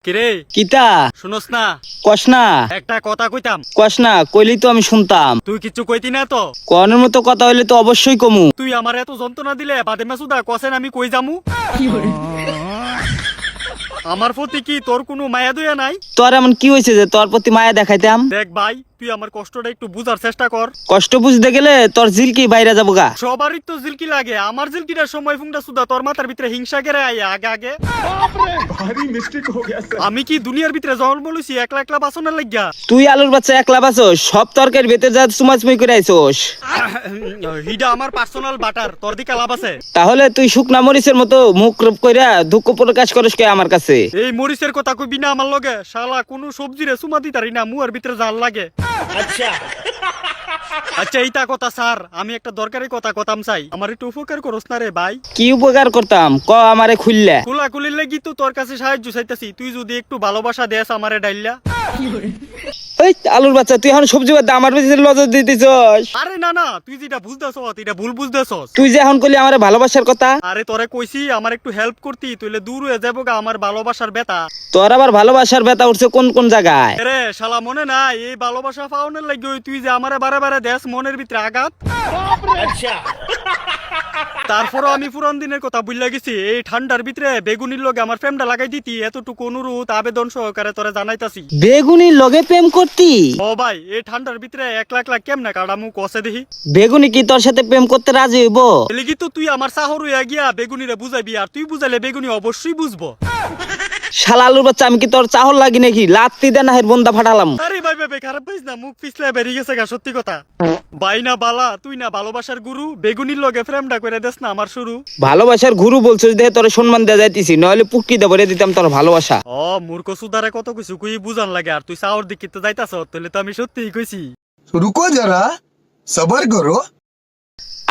কিরে কিতা শুনস না? কস না একটা কথা কইতাম, কস না কইলি তো আমি শুনতাম। তুই কিচ্ছু কইতি না তো? কনের মতো কথা হইলে তো অবশ্যই কমু। তুই আমার এত যন্ত্রণা দিলে বাদে মাসুদা কসেন আমি কই যামু? আমার প্রতি কি তোর কোনো মায়া দয়া নাই? তোর এমন কি হয়েছে যে তোর প্রতি মায়া দেখাইতাম? দেখ ভাই, তুই আমার কষ্টটা একটু বুঝার চেষ্টা কর। কষ্ট বুঝতে গেলে তোর জিলকি বাইরে যাবো গা। সবারই তো জিলকি লাগে, আমার জিলকিটার সময় ফুংটা সুদা তোর মাথার ভিতরে হিংসা গেরে আইয়া আগে আগে। আমি কি দুনিয়ার ভিতরে জন্ম লইছি একলা একলা বাসনের লাগিয়া? তুই আলুর বাচ্চা একলা বাসোস, সব তরকারি ভেতর যা চুমাচুমি করে আইসোস। হিডা আমার পার্সোনাল বাটার, তোর দিকে লাভ আছে? তাহলে তুই শুকনা মরিচের মতো মুখ রূপ কইরা দুঃখ প্রকাশ করিস কে আমার কাছে? এই মরিচের কথা কইবি না আমার লগে, শালা কোন সবজিরে সুমা দিতারি না, মুয়ার ভিতরে জাল লাগে। আচ্ছা এইটা কথা স্যার, আমি একটা দরকারি কথা কথাম চাই, আমার একটু উপকার করস না রে ভাই? কি উপকার করতাম ক আমারে খুললা। খোলা খুলির লাগি তো তোর কাছে সাহায্য চাইতাছি, তুই যদি একটু ভালোবাসা দেস আমারে ডাইল্লা। এই আলুর বাচ্চা তুই এখন সবজি বাদ দে, আমার পিছনে নজর দিতেছস। আরে না না, তুই যেটা বুঝতেছস এটা ভুল বুঝতেছস। তুই যে এখন কইলি আমার ভালোবাসার কথা, আরে তোরে কইছি আমার একটু হেল্প করতি, তুইলে দূর হয়ে যাবো গা আমার ভালোবাসার বেতা। তোর আবার ভালোবাসার ব্যথা উঠছে কোন কোন জায়গায়? রে শালা মনে নাই এই ভালোবাসা পাওনের লাগি ওই তুই যে আমারে বারে বারে দেশ মনের ভিতরে আঘাত। তারপরও আমি পুরান দিনের কথা বুঝলা গেছি, এই ঠান্ডার ভিতরে বেগুনির লগে আমার প্রেমটা লাগাই দিতি, এতটুকু অনুরোধ আবেদন সহকারে তোরে জানাইতাছি। বেগুনির লগে প্রেম করতি? ও ভাই, এই ঠান্ডার ভিতরে একলা একলা কেমনে কাটামু কষে দেখি। বেগুনি কি তোর সাথে প্রেম করতে রাজি হইব? এলিগি তো তুই আমার সাহর হইয়া গিয়া বেগুনিরে বুঝাইবি, আর তুই বুঝাইলে বেগুনি অবশ্যই বুঝবো। শালা আলুর বাচ্চা আমি কি তোর চাহর লাগি নাকি? লাত্তি দে না হের বন্দা ফাটালাম। আরে ভাই ভাই খারাপ পাইস না, মুখ পিছলে বেরিয়ে গেছে গা, সত্যি কথা। ভাই না বালা, তুই না ভালোবাসার গুরু, বেগুনির লগে প্রেমটা করে দেস না আমার শুরু। ভালোবাসার গুরু বলছিস দেখে তোর সম্মান দেয়া যাইতিছি, নইলে পুটকি দে ভরে দিতাম তোর ভালোবাসা। ও মূর্খ সুদারে কত কিছু কুই বুঝান লাগে, আর তুই সাহর দিকে তো যাইতাছ, তাহলে তো আমি সত্যিই কইছি। रुको जरा सबर करो।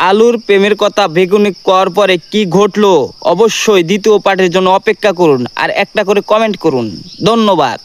আলুর প্রেমের কথা বেগুনি কর পরে কি ঘটলো অবশ্যই দ্বিতীয় পার্টের জন্য অপেক্ষা করুন, আর একটা করে কমেন্ট করুন। ধন্যবাদ।